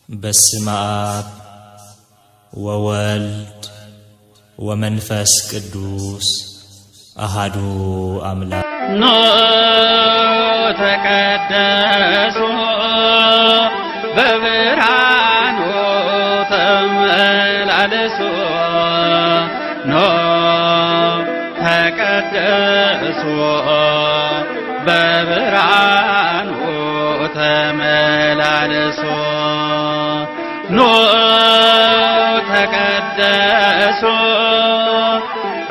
በስመ አብ ወወልድ ወመንፈስ ቅዱስ አሐዱ አምላክ። ኖ ተቀደሱ በብርሃኑ ተመላለሱ። ኖ ተቀደሱ በብርሃኑ ተመላለሱ። ኖ ተቀደሱ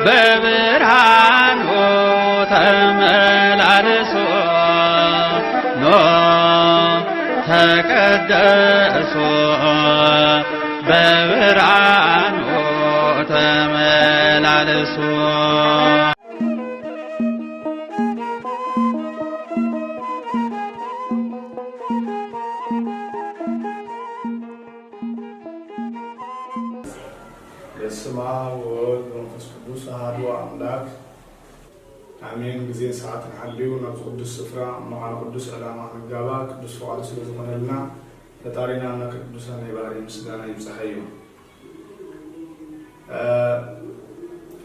በብርሃኑ ተመላለሱ። ኖ ተቀደሱ በብርሃኑ ተመላለሱ። በስመ አብ ወወልድ ወመንፈስ ቅዱስ አሐዱ አምላክ አሜን። ጊዜ ሰዓት ንሐልዩ ናብ ቅዱስ ስፍራ መቃል ቅዱስ ዕላማ ክጋባ ቅዱስ ፈቃዱ ስለዝኾነልና ፈጣሪና እና ቅዱሳን የባህሪ ምስጋና ይብፅሐዩ።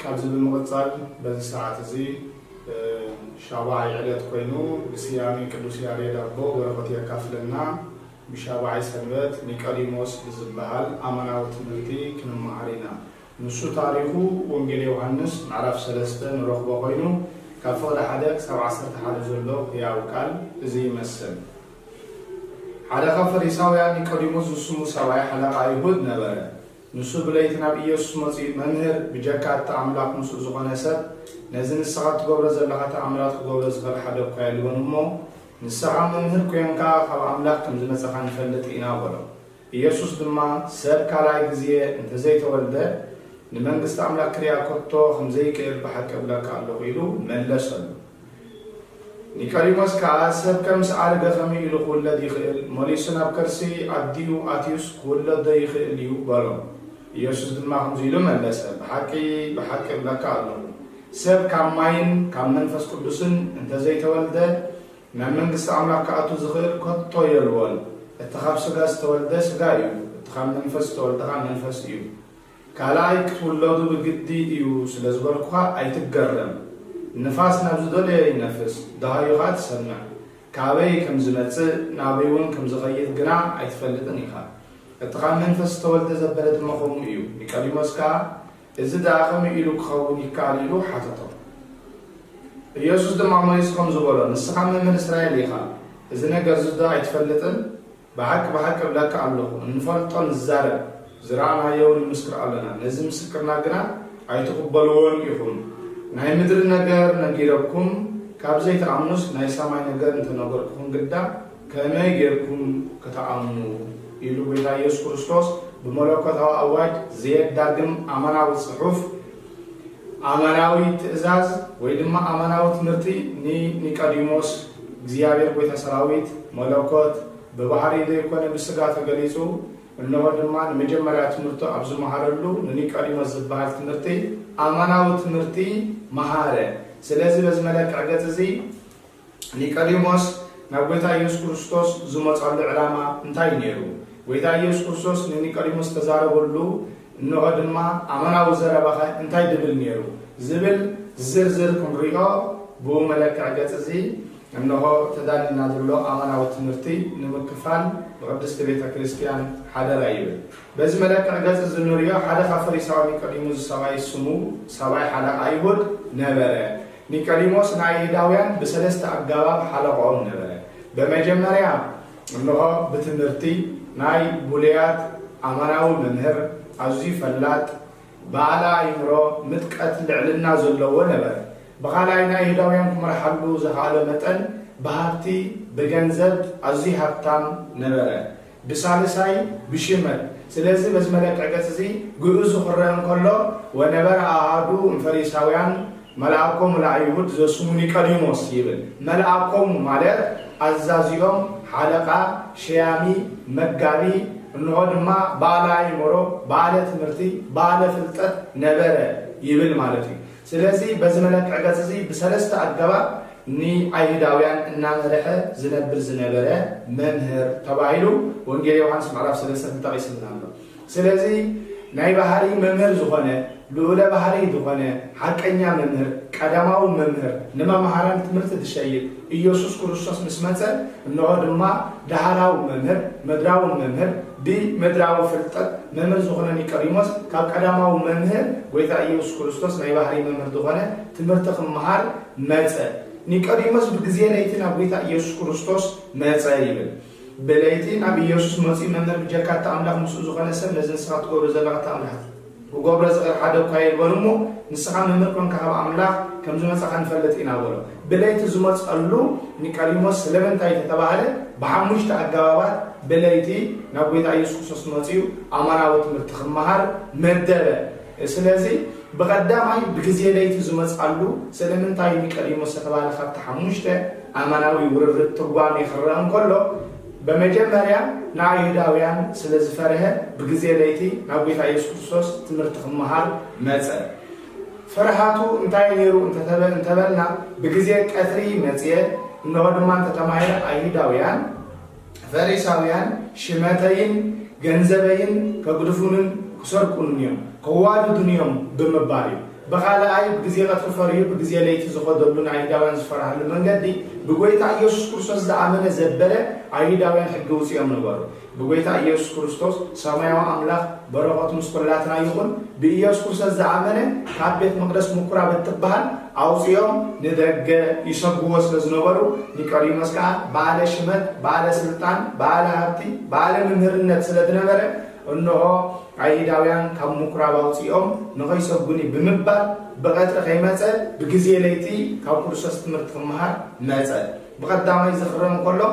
ካብዚ ብምቕፃል በዚ ሰዓት እዚ ሻባዓይ ዕለት ኮይኑ ብስያሜ ቅዱስ ያሬድ ኣቦ በረኸት የካፍለና ብሻባዓይ ሰንበት ኒቆዲሞስ ብዝበሃል ኣመናዊ ትምህርቲ ክንመሃር ኢና። ንሱ ታሪኹ ወንጌል ዮሐንስ ምዕራፍ 3 ንረኽቦ ኮይኑ ካብ ፍቕዲ 1 ክሳብ 11 ዘሎ ሕያው ቃል እዚ ይመስል። ሓደ ካብ ፈሪሳውያን ኒቆዲሞስ ዝስሙ ሰብኣይ ሓለቓ አይሁድ ነበረ። ንሱ ብለይቲ ናብ ኢየሱስ መፂኡ መምህር ብጀካ እተኣምላኽ ምስኡ ዝኾነ ሰብ ነዚ ንስኻ ትገብሮ ዘለኻ ተኣምራት ክገብሮ ዝኽእል ሓደ እኳ የልዎን እሞ ንስኻ መምህር ኮንካ ካብ ኣምላኽ ከም ዝመፀኻ ንፈልጥ ኢና በሎ። ኢየሱስ ድማ ሰብ ካልኣይ ግዜ እንተዘይተወልደ ንመንግስቲ ኣምላኽ ክርያ ከቶ ከምዘይክእል ብሓቂ እብለካ ኣለኹ ኢሉ መለሰሉ። ኒቆዲሞስ ከዓ ሰብ ከም ሰኣልገ ከመይ ኢሉ ክውለድ ይኽእል? መሊሱ ናብ ከርሲ ኣዲኡ ኣትዩስ ክውለድ ዶ ይኽእል እዩ በሎ። ኢየሱስ ድማ ከምዚ ኢሉ መለሰ፣ ብሓቂ ብሓቂ እብለካ ኣለኹ ሰብ ካብ ማይን ካብ መንፈስ ቅዱስን እንተዘይተወልደ ናብ መንግስቲ ኣምላኽ ክኣቱ ዝኽእል ከቶ የልዎን። እቲ ካብ ስጋ ዝተወልደ ስጋ እዩ፣ እቲ ካብ መንፈስ ዝተወልደ መንፈስ እዩ። ካልኣይ ክትውለዱ ብግዲ እዩ ስለ ዝበልኩኻ ኣይትገረም። ንፋስ ናብ ዝደለየ ይነፍስ፣ ደሃዩኻ ትሰምዕ፣ ካበይ ከም ዝመፅእ ናበይ እውን ከም ዝኸይድ ግና ኣይትፈልጥን ኢኻ። እቲ ካብ መንፈስ ዝተወልደ ዘበለ ድማ ከምኡ እዩ። ኒቆዲሞስ ከዓ እዚ ደኣ ከመይ ኢሉ ክኸውን ይከኣል ኢሉ ሓተቶ። ኢየሱስ ድማ መሊሱ ከም ዝበሎ ንስኻ መምህር እስራኤል ኢኻ፣ እዚ ነገር እዚ ዶ ኣይትፈልጥን? ብሓቂ ብሓቂ እብለካ ኣለኹ እንፈልጦ ንዛረብ ዝረኣናዮ ንምስክር ኣለና፣ ነዚ ምስክርና ግና ኣይትቕበልዎን ኢኹም። ናይ ምድሪ ነገር ነጊረኩም ካብ ዘይተኣምኑስ ናይ ሰማይ ነገር እንተነገርኩኹም ግዳ ከመይ ጌርኩም ከተኣምኑ ኢሉ ጌታ ኢየሱስ ክርስቶስ ብመለኮታዊ ኣዋጅ ዘየዳግም ኣመናዊ ፅሑፍ ኣመናዊ ትእዛዝ ወይ ድማ ኣመናዊ ትምህርቲ ኒቆዲሞስ እግዚኣብሔር ጎይታ ሰራዊት መለኮት ብባህሪ ዘይኮነ ብስጋ ተገሊፁ እነሆ ድማ ንመጀመርያ ትምህርቱ ኣብ ዝመሃረሉ ንኒቆዲሞስ ዝበሃል ትምህርቲ ኣመናዊ ትምህርቲ መሃረ። ስለዚ በዚ መለክዕ ገፅ እዚ ኒቆዲሞስ ናብ ጎይታ ኢየሱስ ክርስቶስ ዝመፀሉ ዕላማ እንታይ ነይሩ? ጎይታ ኢየሱስ ክርስቶስ ንኒቆዲሞስ ተዛረበሉ እነሆ ድማ ኣመናዊ ዘረባኸ እንታይ ድብል ነይሩ ዝብል ዝርዝር ክንሪኦ ብኡ መለክዕ ገፅ እዚ እነሆ ተዳሊና ዘሎ ኣመናዊ ትምህርቲ ንምክፋል ብቅድስቲ ቤተ ክርስቲያን ሓደራ ይብል። በዚ መለክዕ ገፅ እዚ ንሪኦ ሓደ ካብ ፈሪሳዊ ኒቆዲሞስ ሰብኣይ ስሙ ሰብኣይ ሓለቓ አይሁድ ነበረ። ኒቆዲሞስ ናይ አይሁዳውያን ብሰለስተ ኣገባብ ሓለቆኦም ነበረ። በመጀመርያ እነሆ ብትምህርቲ ናይ ቡልያት ኣመናዊ መምህር ኣዝዩ ፈላጥ ባዕላ ኣይምሮ ምጥቀት ልዕልና ዘለዎ ነበረ። ብኻልኣይ ናይ አይሁዳውያን ክመርሓሉ ዝኽኣለ መጠን ብሃብቲ ብገንዘብ ኣዝዩ ሃብታም ነበረ። ብሳልሳይ ብሽመት። ስለዚ በዚ መለክዕ ገፅ እዚ ግዕዙ ክረአ እንከሎ ወነበረ ኣሃዱ ፈሪሳውያን መልኣኮም ለአይሁድ ዘስሙ ኒቆዲሞስ ይብል። መልኣኮም ማለት ኣዛዚኦም ሓለቃ ሸያሚ መጋቢ እንሆ ድማ ባዕለ ኣይምሮ ባዕለ ትምህርቲ ባዕለ ፍልጠት ነበረ ይብል ማለት እዩ። ስለዚ በዚ መለክዕ ገፅ እዚ ብሰለስተ ኣገባብ ني أيهوداويان نامرح زنبر زنبرة ممهر تباهلو وانجيل يوحنا معرف سلسلة تقيس منامه سلازي ناي بحري ممهر زخانة لولا بحري دخانة حقنيا ممهر قدماو ممهر نما محرم تمرت الشيء إيسوس كريستوس مسمته إنه دما دهراو ممهر مدراو ممهر بمدراو فرطت ممهر زخانة نيكاريموس كاب قدماو ممهر ويتا إيسوس كريستوس ناي بحري ممهر دخانة تمرت خمهار مته نيكاريموس بجزية ليتنا ويتا إيسوس كريستوس مته يبل بلايتين أبي يسوع مسيح ممر بجاكات أملاك مسؤول زخانة سن لازم سقط قبر زلقة أملاك وقبر زلقة حدا قايل بنمو نسخان ممر كون كهب أملاك كم زمان سخان فلتين أوله بلايت زمات قالوا نكلمه سلمن تاي تتبعه بحمش تأجابات بلايتي نبغي تعيش خصوص مسيح أمانة وتمرتخ مهار مدرة سلازي بقدامي بجزية ليت زمات قالوا سلمن تاي نكلمه ستبعه خط حمش ته أمانة ويورد ترباني خرام كله بمجمريا نايهوداويان سلازفره بجزية ليتي نبغي تعيش خصوص تمرتخ مهار مدرة فرحاتو انتاي نيرو انتبلنا بجزية كثري مزيه إنه دمان تتمايل أيهوداويان فريساويان شماتين جنزبين كقدفونن كسرقونيهم كواد دنياهم بمباري بخاله أي بجزية قطفريه بجزية ليتي زخدلون أيهوداويان زفرح المنجدي بقولت يسوع كريستوس دعمنا زبرة أيهوداويان حجوسي أمنبارو بقولت يسوع كريستوس سمايا أملاك بركات مسكولاتنا يكون بيسوع كريستوس دعمنا كابيت مقدس مكرا بتبهن أوصيهم ندرج يسقوا سلزنبارو نكريمس كا بعد شمت بعد سلطان بعد هاتي بعد منهرنا سلطنا بره إنه أيهوداويان كم مكرا أوصيهم نغيس بني بمبار بقدر خيمات بجزية ليتي كم كريستوس تمرت خمها مازال بقدام يزخرون كله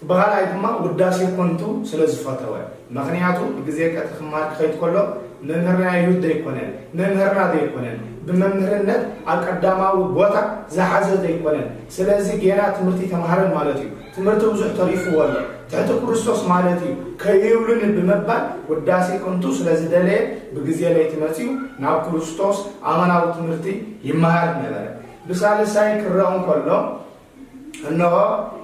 بقال أيضا وداسي كنتو سلزفتوا مغنياتو بجزية كتخمار خيط كله نمرنا يود يكونن نمرنا ده يكونن بممرنا القدامة وبوتا زحزة ده يكونن سلزي جينا تمرتي تمهرن مالتي تمرتي وزح طريف ولا تحت كريستوس مالتي كيولن بمبال وداسي كنتو سلزي دلي بجزية ليتي ماتيو ناو كريستوس أمانا وتمرتي يمهر نبره بسال ساي كرام كله إنه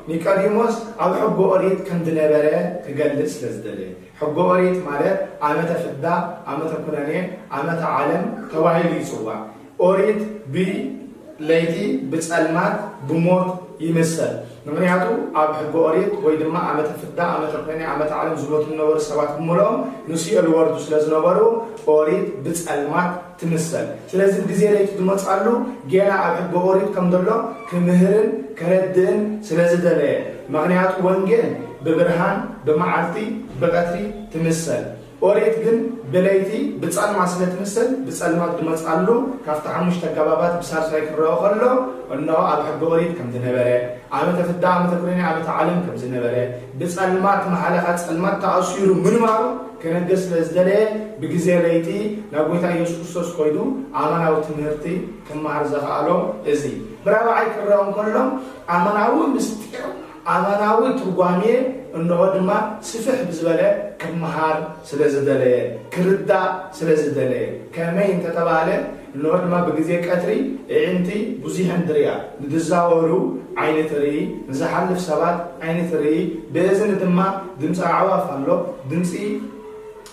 نيكاديموس أو حب أريد كم دنبره تجلس لزدله حب أريد ماله عامة فدا عامة كنانية عامة عالم توعي سوا أريد بليتي بتسألمات بموت يمثل نمرياتو أو حب أريد ويدما عامة فدا عامة كنانية عامة عالم زلوت النور سبات مرام نسي الورد سلزنبارو أريد بتسألمات تمثل سلازم بجزيرة تدمت علو جينا أحب أوريد كم دلو كمهرن كردن سلازم دلائي مغنيات وانجين ببرهان بمعرتي بقتري تمثل أوريد جن بلايتي بتسأل مع سنة تمثل بتسأل ما تدمت علو كافت عمش تجابات بسار سايك الرأخلو إنه أحب أوريد كم دنبره عامة في الدعم تكوني عامة عالم كم دنبره بتسأل ما محلقات تسأل ما تأثير من معه كانت جس لزدله بجزية ليتي نقول تا يسوع كريستوس قيدو عمنا وتمهرتي كم عرضه على إزي برا عيك الرام كلهم عمنا ومستير عمنا وترجمي إنه دما سفح بزبالة كم مهار سلزدله كردا سلزدله كمين تتبعله إنه دما بجزية كتري عندي بزيه هندريا ندزاورو عين تري نزحل في سبات عين تري بإذن دما دمس عواف الله دمسي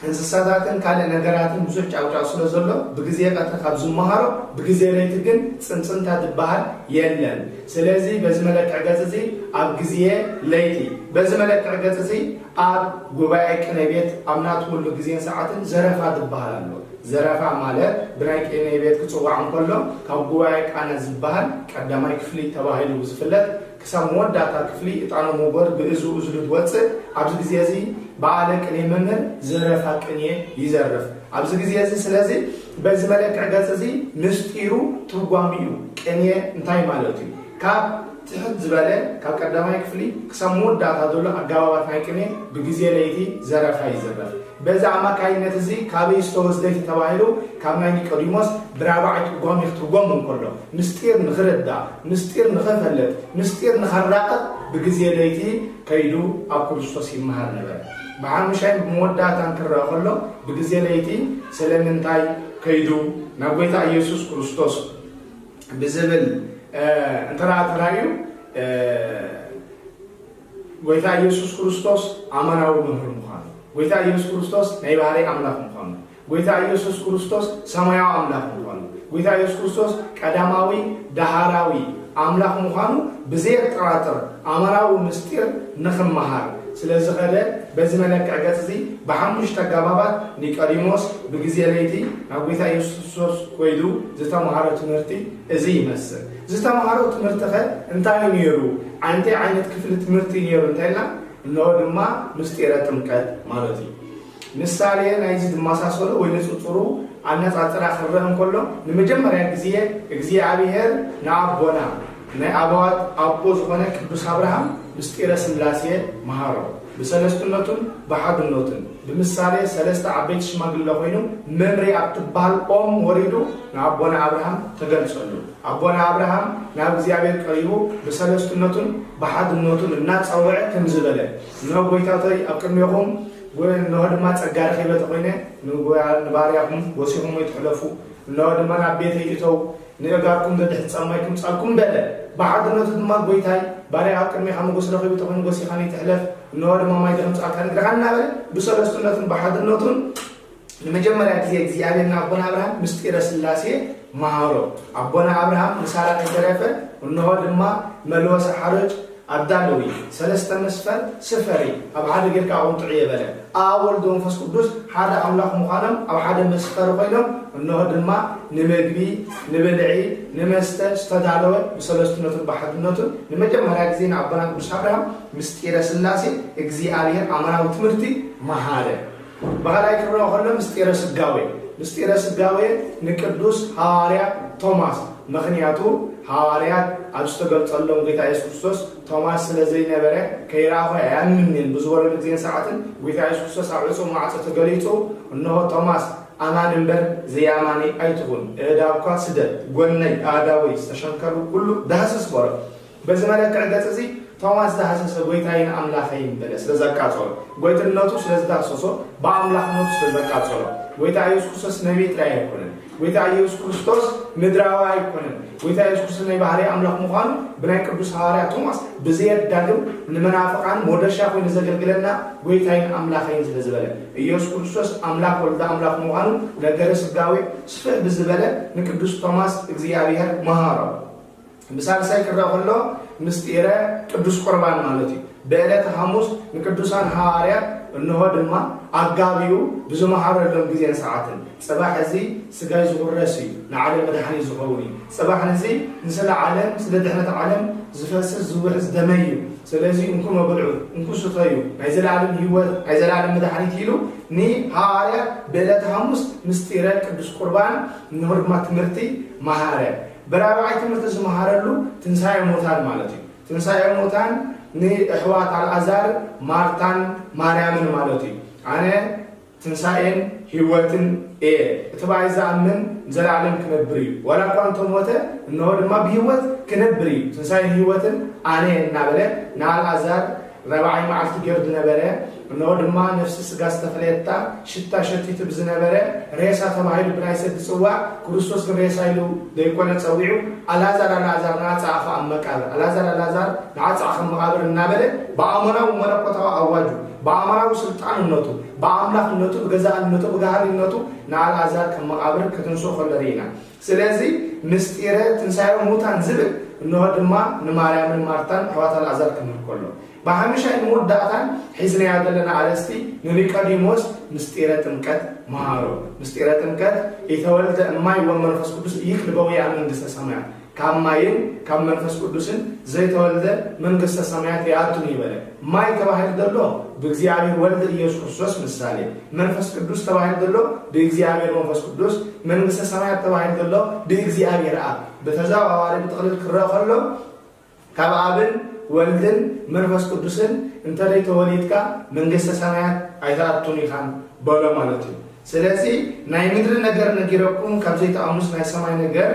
እንስሳታትን ካለ ነገራትን ብዙዎች አውጣው ስለዘሎ በጊዜ ቀጥታ መሃሮ በጊዜ ላይ ግን ጽንጽንታ ድባሃል የለም ስለዚህ በዝመለክ አገጽዚ አብ ጊዜ ለይቲ በዝመለክ አገጽዚ አብ ጉባኤ ቅነቤት አምናት ሁሉ ጊዜን ሰዓትን ዘረፋ ድባሃል አለው ዘረፋ ማለት ብራይ ቅነቤት ከጽዋዕን ከሎ ካብ ጉባኤ ቃና ዝባሃል ቀዳማይ ክፍሊ ተባሂሉ ዝፍለጥ كسامون داتا كفلي إتعانو موبر بإزو أزلود واتسه عبز جزيازي بعالك إني منر زرفاك إني يزرف عبز جزيازي سلازي بزمالك عقازي مستيرو ترقواميو إني انتاي مالوتي كاب تحت زبالة كاب كردامي كفلي كسامون داتا دولو أقاوات هايكني بجزيا ليتي زرفا يزرف بزا عما كاينة زي كابي استوز ديتي تواهلو كابناني كريموس برابعي ترقوام يخترقوام من كله مستير نخردا مستير نخفلت مستير نخراقت بجزيا ليتي كيدو أب كريستوس يمهر نبر بعد مشان بمودة تنكر خلو بجزيا ليتي سلمنتاي كيدو نبويتا يسوع كريستوس بزبل እንተራዩ ጎይታ ኢየሱስ ክርስቶስ አማናዊ መምህር ምዃኑ ጎይታ ኢየሱስ ክርስቶስ ናይ ባህሪ አምላክ ምዃኑ ጎይታ ኢየሱስ ክርስቶስ ሰማያዊ አምላክ ምዃኑ ጎይታ ኢየሱስ ክርስቶስ ቀዳማዊ ዳሃራዊ አምላክ ምዃኑ ብዘይ ጥራጥር አማናዊ ምስጢር ንኽመሃር ስለዚህ ኸደ በዚህ መለክዕ ገጽ እዚ በሐሙሽ ተጋባባት ኒቆዲሞስ በጊዜ ለይቲ ናብ ጎይታ ኢየሱስ ክርስቶስ ኮይዱ ዝተምሃሮ ትምህርቲ እዚ ይመስል ዝተምሃሮ ትምህርቲ ኸ እንታይ ነይሩ አንተ አይነት ክፍል ትምህርቲ ነይሩ እንታይና ነው ድማ ምስጢረ ጥምቀት ማለት እዩ ምሳሌ ናይዚ ድማሳሰሎ ወይ ንጽጽሩ አነጻጽራ ክረም ኮሎ ለመጀመሪያ ጊዜ እግዚአብሔር ናአቦና ናይ አባዋት አቦ ዝኾነ ቅዱስ አብርሃም ምስጢረ ስላሴ መሃሮ በሰለስቱነቱን በሐድነቱን በምሳሌ ሰለስተ አቤት ሽማግሌ ሆይኑ መምሪ አትባል ኦም ወሪዱ ናአቦና አብርሃም ተገልጸሉ አቦና አብርሃም ናብ እግዚአብሔር ቀሪቡ በሰለስቱነቱን በሐድነቱን እና ጻውዕ ከምዝበለ ነው ጎይታታይ አቅርሜኹም ወይ ነው ድማ ጸጋር ኸይበተ ኾይነ ንባሪያኩም ወሲኹም ይትሕለፉ ነው ድማ ናብ ቤት ይተው ንጋርኩም ደድሕ ጻማይኩም ጻልኩም በለ በሐድነቱ ድማ ጎይታይ ባሪያ አቅርሜኻ ንጎስ ረኺቡ ተኾይኑ ጎሲኻኒ ትሕለፍ ነው ድማ ማይ ደም ጻልካን ግራና በለ በሰለስቱነቱን በሐድነቱን ለመጀመሪያ ጊዜ እግዚአብሔርና አቦና አብርሃም ምስጢረ ስላሴ መሃሮ አቦና አብርሃም ምሳራ ተረፈ ነው ድማ መልወሰ ሐረጅ አዳለዊ ሰለስተ መስፈር ስፈሪ አብ ሓደ ጌርካ አውንጥዕ የበለ አወልድ መንፈስ ቅዱስ ሓደ አምላክ ምዃኖም አብ ሓደ መስፈር ኮይኖም እነሆ ድማ ንመግቢ ንብልዒ ንመስተ ዝተዳለወ በሰለስቱነቱን በሐድነቱን ለመጀመሪያ ጊዜ አቦና ቅዱስ አብርሃም ምስጢረ ስላሴ እግዚአብሔር አማናዊ ትምህርቲ መሃረ በኋላይ ክረው ሆነ ምስጢረ ስጋዌ ንቅዱስ ሐዋርያ ቶማስ ምክንያቱ ሐዋርያት አስተገልጸሎም ጌታ ኢየሱስ ክርስቶስ ቶማስ ስለዘይ ነበረ ከይራኸ ያምንን ብዙወረ ጊዜ ሰዓትን ጌታ ኢየሱስ ክርስቶስ አብጾ ማዕጸ ተገሊጾ እነሆ ቶማስ አማን እንበር ዘያማኒ አይትሁን እዳብኳ ስደት ጎነይ አዳዊ ተሸንከሩ ሁሉ ዳሰስ ወረ በዘመለከ ገጽ ቶማስ ዳሰስ ጎይታዬን አምላኬን በለ ስለዘቃጸው ጎይትነቱ ስለዘዳሰሶ በአምላክነቱ ስለዘቃጸው ጎይታ ኢየሱስ ክርስቶስ ነቢይ ላይ አይኮንም ጎይታ ኢየሱስ ክርስቶስ ምድራዊ አይኮንም ጎይታ ኢየሱስ ክርስቶስ ናይ ባህሪ አምላክ ምዃኑ ብናይ ቅዱስ ሐዋርያ ቶማስ በዘይ ዳግም ንመናፍቃን ሞደሻ ኮይኑ ዘገልግለና ጎይታዬን አምላኬን ስለዝበለ ኢየሱስ ክርስቶስ አምላክ ወልደ አምላክ ምዃኑ ነገረ ስጋዌ ስፍሕ ብዝበለ ንቅዱስ ቶማስ እግዚአብሔር መሃሮ በሳልሳይ ክረኸሎ ምስጢረ ቅዱስ ቁርባን ማለት እዩ በዕለተ ሐሙስ ንቅዱሳን ሐዋርያት እነሆ ድማ አጋቢው ብዙ መሃረሎም ጊዜ ሰዓትን ጽባህ እዚ ስጋይ ዝጉረሲ ንዓለም መድኃኒ ዝኸውን ጽባህ እዚ ንስለ ዓለም ስለ ድሕነት ዓለም ዝፈስስ ዝውሕዝ ደመዩ ስለዚህ እንኩ መብልዑ እንኩ ስተዩ ናይ ዘላለም ህይወት ናይ ዘላለም መድኃኒት ኢሉ ኒ ሐዋርያት በዕለተ ሐሙስ ምስጢረ ቅዱስ ቁርባን እነሆ ድማ ትምህርቲ መሃረ በራባይ ትምህርት ዝመሃረሉ ትንሳኤ ሞታን ማለት እዩ ትንሳኤ ሞታን ንእሕዋት አልዓዛር ማርታን ማርያምን ማለት እዩ አነ ትንሳኤን ህይወትን እትባይ ዘአምን ዘላለም ክነብር እዩ ወላ ኳንቶ ሞተ እነሆ ድማ በህይወት ክነብር እዩ ትንሳኤን ህይወትን አነ እናበለ ንአልዓዛር ረባይ መዓልቲ ገርድ ነበረ እነሆ ድማ ነፍስ ስጋ ዝተፈለየታ ሽታ ሸቲት ብዝነበረ ሬሳ ተባሂሉ ብናይ ሰድ ጽዋዕ ክርስቶስ ሬሳ ኢሉ ዘይኮነ ጸዊዑ አልዓዛር ናጻዕኸ ኣብ መቃብር አልዓዛር ናጻዕኸ መቃብር እናበለ በአማናዊ መለኮታዊ አዋጁ በአማናዊ ስልጣንነቱ በአምላክነቱ በገዛእነቱ በጋሃሪነቱ ንአልዓዛር ከመቃብር ከተንሶ ከለሪና ስለዚህ ምስጢረ ትንሳኤ ሙታን ዝብል እነሆ ድማ ንማርያምን ማርታን ሕዋት አልዓዛር ከመልከሎ በሐምሻይ ሞዳታን ሒዝና ያደለና አለስቲ ንኒቆዲሞስ ምስጢረ ጥምቀት መሃሮ ምስጢረ ጥምቀት የተወልደ እማይ ወመንፈስ ቅዱስ ይክልበው ያ መንግስተ ሰማያት ካማይን ከመንፈስ ቅዱስን ዘይተወልደ መንግስተ ሰማያት ያቱን ይበለ ማይ ተባህል ደሎ በእግዚአብሔር ወልድ ኢየሱስ ክርስቶስ ምሳሌ መንፈስ ቅዱስ ተባህል ደሎ በእግዚአብሔር መንፈስ ቅዱስ መንግስተ ሰማያት ተባህል ደሎ በእግዚአብሔር አብ በተዛዋዋሪ ተቅልል ክረኸሎ ከአብን ወልድን መንፈስ ቅዱስን እንተላይ ተወሊድካ መንግስተ ሰማያት አይታቱን ይኻን በሎ ማለት እዩ ስለዚህ ናይ ምድር ነገር ነጊረኩም ካብ ዘይተአሙስ ናይ ሰማይ ነገር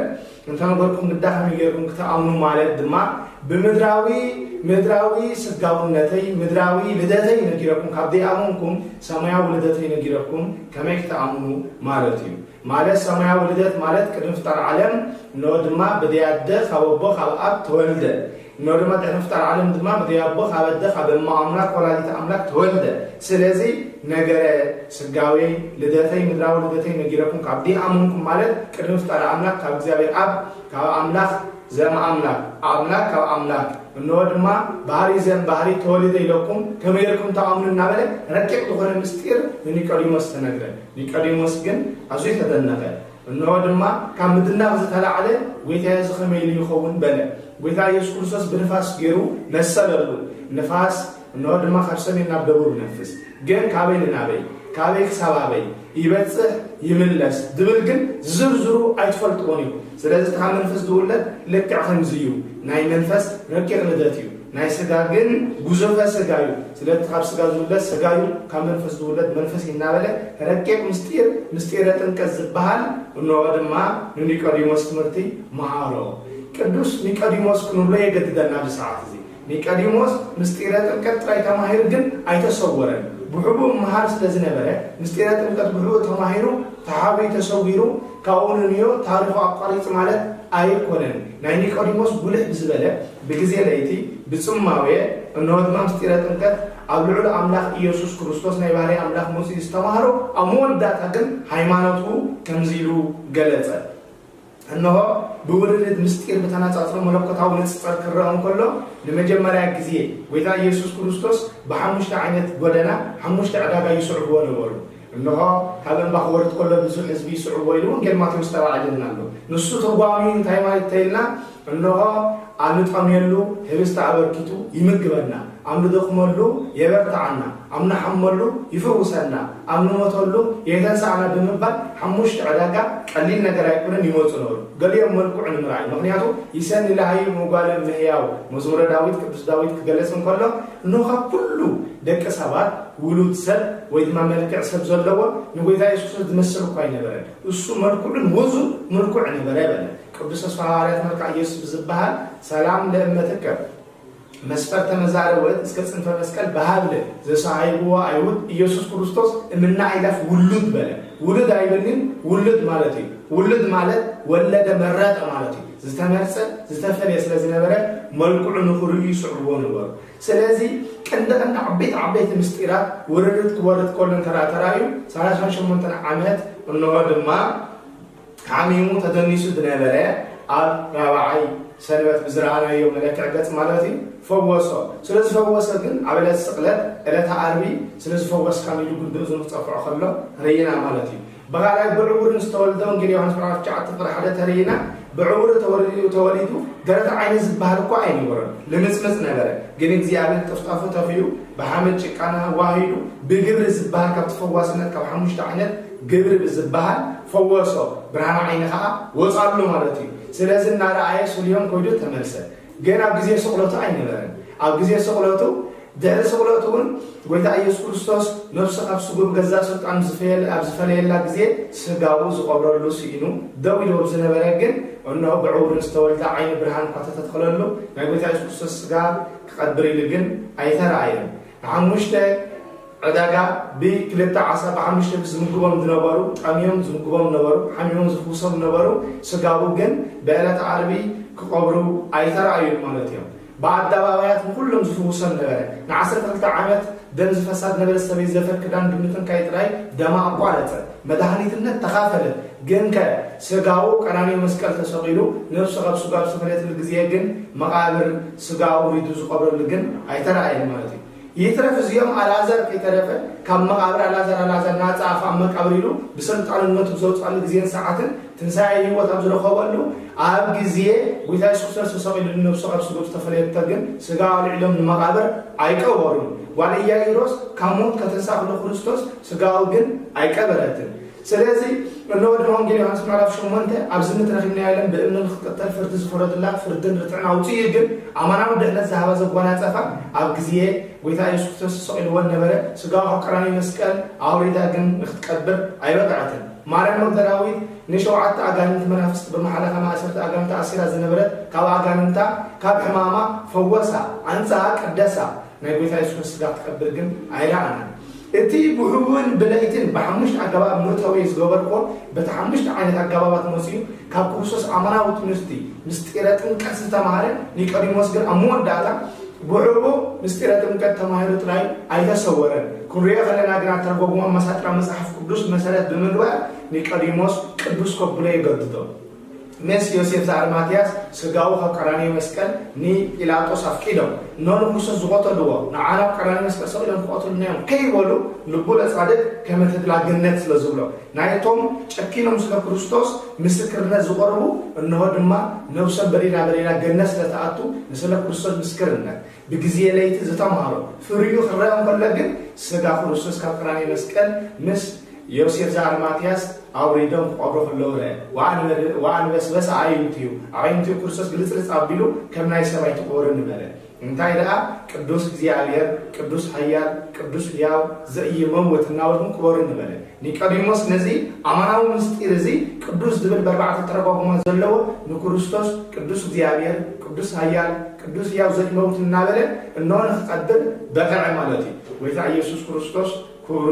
انت نقولكم قدام يجيكم كتأمنوا مالك دماء بمدراوي سجاونتي مدراوي لدتي نجيركم كابدي أمونكم سمايا ولدتي نجيركم كما يتأمنوا مالتي مالك سمايا ولدت مالك كنفتر علم إنه دماء بدي أدخ أو بخ أو أب تولد إنه دماء كنفتر علم دماء بدي أبخ أو أدخ أو بما أملاك ولا يتأملك تولد سلزي نجار سجاوي لدتي مدراوي لدتي نجيركم كابدي أمونكم مالك كنفتر أملاك كابزاوي أب كأملاك زم أملاك كأملاك إنه دماء بحري زم بحري تولد إلكم كما يركم تأمن النبلة ركب دخول المستير نيكاديموس تنقل نيكاديموس جن أزوي تدنقل إنه دماء كم بدنا غزتها عليه ويتهز خميلي يخون بله ويتها يسكرسس بنفاس جرو نسلله نفاس إنه دماء خرسني نبدأ بنفس جن كابي كسبابي يبتصح يملس دبلجن زرزرو أيتفل تونيو سلازت هم منفس دولة لك عخن زيو ناي منفس ركير لداتيو ناي سجاجن جوزفة سجايو سلازت خاب سجاجولة سجايو كم منفس دولة منفس ينابله ركيب مستيرة تنكذب بحال إنه هذا ما نيكاديموس مرتي معارو كدوس نيكاديموس كنوله يقدر نابس عاتزي نيكاديموس مستيرة تنكتر أي تماهير جن أي تصورن بحبه مهار سلزنبره مستيرات مكت بحبه تماهيرو تحابي تصويرو كاونيو تاريخ عقاري مالت اي كونن ناي نيكوديموس بولح بزبله بغزي ليتي بصماويه انه دما مستيرات مكت ابلعل املاك يسوع كريستوس ناي باري املاك موسى استمهرو امون داتا كن هايمانوتو كمزيلو غلصه انه بولد مستير بتناصاصو ملكوتاو نصر كرهون كله لمجمريا غزي ويتا يسوع كريستوس بحمشت عينت غدنا حمشت عداغا يسعبو نبرو انه كابن باخورت كله بزو حزبي يسعبو يلون قال ما تمستوى عجلنالو نسو ترغامين تايمايت تيلنا انه አንጣሚያሉ ህብስት አበርኪቱ ይመግበና አምልዶክሞሉ የበርታና አምና ሐመሉ ይፈውሰና አምኖቶሉ የተንሳና በመባል ሐሙሽ አዳጋ ቀሊል ነገር አይቆንም ይሞጽ ነው ገሊም መልኩዕ ንራይ ምክንያቱ ይሰን ለሃይ ሞጋለ መህያው መዝሙረ ዳዊት ቅዱስ ዳዊት ከገለጽን ከሎ ኖኻ ሁሉ ደቀ ሰባት ውሉድ ሰብ ወይማ መልክዕ ሰብ ዘለዎ ንጎይታ ኢየሱስ ዝመስል ቆይ ነበር እሱ መልኩዕን ወዙ መልኩዕ ነበር ይበለ ቅዱስ ሐዋርያት መልክዕ ኢየሱስ ዝባሃል ሰላም ለእመተከ መስፈርተ መዛረወት እስከ ጽንፈ መስቀል በሃብለ ዘሳይቦ አይሁድ ኢየሱስ ክርስቶስ እምና አይላፍ ውሉድ በለ ውሉድ አይበልን ውሉድ ማለት ወለደ መረጠ ማለት ዝተመርጸ ዝተፈለ ስለዚህ ነበረ መልኩዕ ንኹሩ ይስዕቦ ነበር ስለዚህ ቀንደና አቤት ምስጢራት ወረድ ኮለን ተራተራዩ 38 ዓመት ነው ድማ ዓሚሙ ተደኒሱ ድነበረ አራባይ ሰንበት ብዝራና يوم መለክዕ ገጽ ማለት ፈወሰ ስለዚህ ፈወሰ ግን አበለት ስቅለት እለታ አርቢ ስለዚህ ፈወሰ ካሚሉ ጉንዱዝ ንጽፈው ከሎ ረይና ማለት በጋላይ በዕውር ንስተወልደው እንግዲህ ዮሐንስ ምዕራፍ 9 ፍራ 1 ተረይና بعور توليدو درت عين زبال كو عين ورا لمصمص نبره ግን እግዚአብሔር ተፍጣፈ ተፊዩ በሐመድ ጭቃና ዋሂዱ በግብር ዝባል ካብ ተፈዋስነት ካብ ሐሙሽተ አይነት ግብር ዝባል ፈወሶ ብርሃን አይነኻ ወጻሉ ማለት እዩ ስለዚህ እና ረአየ ሱሊዮን ኮይዶ ተመልሰ ገና ጊዜ ሰቅለቱ አይነበረ ኣብ ጊዜ ሰቅለቱ ደረ ሰቅለቱን ጎይታ ኢየሱስ ክርስቶስ ነፍሱ ካብ ስጉብ ገዛ ስልጣን ዝፈየል ኣብ ዝፈለየላ ጊዜ ስጋው ዝቆብረሉ ሲኢኑ ዳዊት ወብ ዝነበረ ግን انه بعور استولد عين برهان قطته تخللو ما قلت على اساس سغا قدري لكن ايترايم عمشته عداغا بكلتا عصا بعمشته بزمغبم دنبارو قاميوم زمغبم نبارو حميوم زفوسم نبارو سغاو ግን በእለት ዓርቢ ከቆብሩ አይተራዩ ማለት ነው በአደባባያት ሁሉም ዝፈውሰን ነበር ለ12 ዓመት ደም ዝፈሳት ነበር ሰበይ ዘፈክዳን ድምትን ካይጥራይ ደማ አቋረጠ መድኃኒትነት ተካፈለ ግን ከስጋው ቀራኒ መስቀል ተሰቂሉ ነፍሱ ቀብሱ ጋር ሰፈለት ለጊዜ ግን መቃብር ስጋው ሪዱ ዝቆብረል ግን አይተራይ ማለት ነው ይትረፍ ዚያም አላዛር ከተረፈ ከመቃብር አላዛር ናጻፋ መቃብሪሉ በስልጣንነቱ ዘውጣን ጊዜን ሰዓትን ትንሳኤ ህይወት አብዝረኸበሉ ኣብ ጊዜ ጌታ ኢየሱስ ክርስቶስ ሰቂሉ ነፍሱ ቀብሱ ጋር ተፈለተ ግን ስጋው ለዕለም መቃብር አይቀበሩ ዋልያ ኢየሱስ ከሞት ከተንሳፈለ ክርስቶስ ስጋው ግን አይቀበረትም ስለዚህ እንወድ ወንጌል ዮሐንስ ምዕራፍ 8 አብዝነት ረክና ያለን በእምነት ከተል ፍርድ ዝፈረድላ ፍርድን ርትዕና ውጪ ግን አማናው ደህነት ዘሃባ ዘጓና ጸፋ አብ ጊዜ ጎይታ ኢየሱስ ክርስቶስ ሰቅል ወነበረ ስጋው ቀራኒ መስቀል አውሪዳ ግን እختቀብር አይበቃተን ማርያም መግደላዊት ንሸውዓተ አጋንንት መናፍስት በመሐለካ ማእሰርተ አጋንንት አሲራ ዝነበረት ካብ አጋንንታ ካብ ሕማማ ፈወሳ አንጻ ቀደሳ ናይ ጎይታ ኢየሱስ ስጋ ተቀብር ግን አይራአና እቲ ብሁውን ብለይትን በሐምሽ አገባብ ምርታዊ ዝገበርኮ በተሐምሽ አይነት አገባባት መሲዩ ካብ ክርስቶስ አማናዊት ምስቲ ምስጢረ ጥምቀት ተማረ ኒቆዲሞስ ግን አሞዳታ ብሁቡ ምስጢረ ጥምቀት ተማህሩት ላይ አይተሰወረን ኩሪያ ከለና ግን አተርጎሙ መሳጥራ መጽሐፍ ቅዱስ መሰረት በመግባት ኒቆዲሞስ ቅዱስ ኮብለ ይገድዶ መስ ዮሴፍ ዘአርማትያስ ስጋው ከቀራኒ መስቀል ኒ ጲላጦስ አፍቂዶ ኖን ክርስቶስ ዝቆተልዎ ንዓና ቀራኒ መስቀል ሰቅለን ቆተልና ከይበሉ ልቡ ለጻድቅ ከመተድላ ገነት ስለዝብሎ ናይቶም ጨኪኖም ስለ ክርስቶስ ምስክርነት ዝቆርቡ እነሆ ድማ ነፍሰ በሌላ ገነት ስለተአቱ ስለ ክርስቶስ ምስክርነት በጊዜ ለይቲ ዝተማሃሩ ፍሪዩ ክራም ፈለግን ስጋ ክርስቶስ ከቀራኒ መስቀል ምስ ዮሴፍ ዘአርማትያስ አውሪዶም ቆብሮ ለወረ ዋን በስ አይንቲው ክርስቶስ ግልጽልጽ አቢሉ ከመናይ ሰማይ ተቆረን በለ እንታይ ደአ ቅዱስ እግዚአብሔር ቅዱስ ኃያል ቅዱስ ሕያው ዘኢይመውትና ወድም ቆረን በለ ኒቆዲሞስ ነዚ አማናው ምስጢር እዚ ቅዱስ ድብል በርባዕተ ተረጓጉማ ዘለዎ ንክርስቶስ ቅዱስ እግዚአብሔር ቅዱስ ኃያል ቅዱስ ሕያው ዘኢይመውትና በለ እነሆ ንኽቀድር በቀዕ ማለት ወይታ ኢየሱስ ክርስቶስ ክብሩ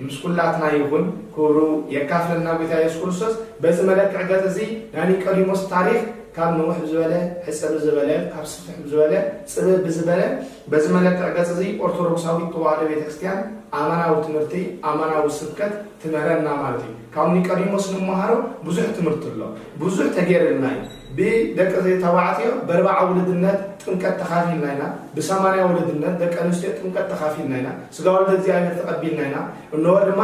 ምስኩላትና ይሁን ክብሩ የካፍለና ጌታ ኢየሱስ ክርስቶስ በዚህ መለክዕ ገጽ እዚ ኒቆዲሞስ ታሪክ ካብ ንውሕ ዝበለ ሕፅብ ዝበለ ካብ ስፍሕ ዝበለ ጽብብ ዝበለ በዚህ መለክዕ ገጽ እዚ ኦርቶዶክሳዊት ተዋህዶ ቤተክርስቲያን አማናዊ ትምህርቲ አማናዊ ስብከት ትመረና ማለት እዩ ካብ ኒቆዲሞስ ንመሃሮ ብዙሕ ትምህርቲ ኣሎ ብዙሕ ተገይርልናይ በደቀ ተባዕትዮ በርባዓ ውልድነት ጥምቀት ተኻፊልናይና በሰማንያ ውልድነት ደቀ ንስቴ ጥምቀት ተኻፊልናይና ስጋ ወልደ እግዚአብሔር ተቀቢልናይና እነሆ ድማ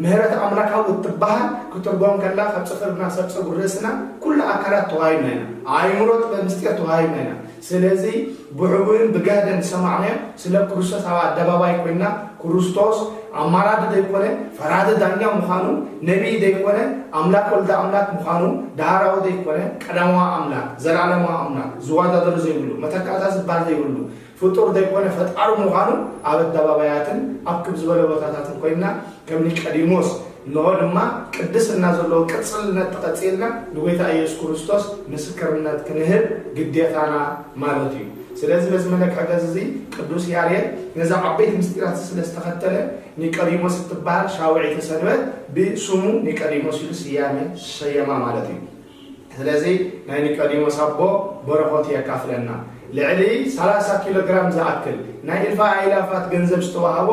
ምህረት አምላካዊ ትባሃል ክትርጎም ከላ ካብ ጽፍርና ሰብጽ ጉርስና ኩሉ አካላት ተዋይናይና አይምሮት በምስጢር ተዋይናይና ስለዚህ ብዕቡን በጋደን ሰማዕና ስለ ክርስቶስ አደባባይ ኮይና ክርስቶስ አማራድ ደይኮነ ፈራድ ዳኛ ሙኻኑ ነብይ ደይኮነ አምላክ ወልደ አምላክ ሙኻኑ ዳራው ደይኮነ ቀዳማዋ አምላክ ዘላለማዋ አምላክ ዝዋዳደሩ ዘይብሉ መተካታ ዝባል ዘይብሉ ፍጡር ደይኮነ ፈጣሩ ሙኻኑ አበደባባያትን አክብ ዝበለ ቦታታትን ኮይና ከም ኒቆዲሞስ ነው ድማ ቅድስና ዘሎ ቅጽልነት ተቀጽልና ለጌታ ኢየሱስ ክርስቶስ ምስክርነት ክንህብ ግዴታና ማለት እዩ ስለዚህ በዚህ መለክዕ ገጽ እዚ ቅዱስ ያሬድ ነዛ ዓበይት ምስጢራት ስለስተኸተለ ኒቆዲሞስ ትባል ሻውዒት ሰንበት በስሙ ኒቆዲሞስ ስያሜ ሰየማ ማለት እዩ ስለዚህ ናይ ኒቆዲሞስ አቦ በረኸት ያካፍለና ልዕሊ 30 ኪሎ ግራም ዝኣክል ናይ ኢልፋ አይላፋት ገንዘብ ዝተዋሃቦ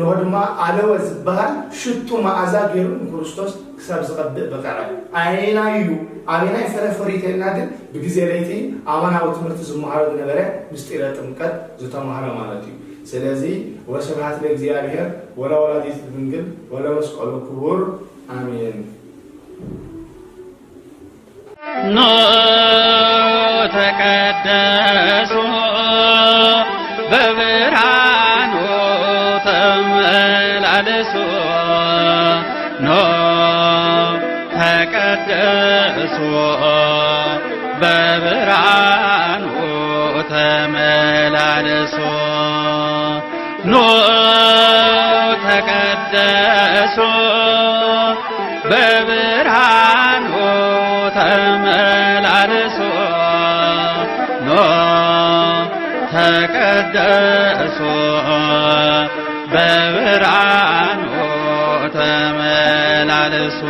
ነው ድማ አለወ ዝባል ሽቱ ማዓዛ ገይሩ ክርስቶስ ክሳብ ዝቀብእ በቀረ አይናዩ አቢናይ ፈረፈሪቴና ግን በጊዜ ለይቲ አማናዊ ትምህርት ዝመሃሩ ነበረ ምስጢረ ጥምቀት ዝተማሃረ ማለት እዩ ስለዚህ ወስብሐት ለእግዚአብሔር ወለወላዲቱ ድንግል ወለመስቀሉ ክቡር አሜን ኖ ተቀደሱ በብርሃኑ ተመላለሱ ኖ ተቀደሱ በብርሃኑ ተመላለሱ ኖ ተቀደሱ በብርሃኑ ተመላለሱ ኖ ተቀደሱ በብርሃኑ ተመላለሱ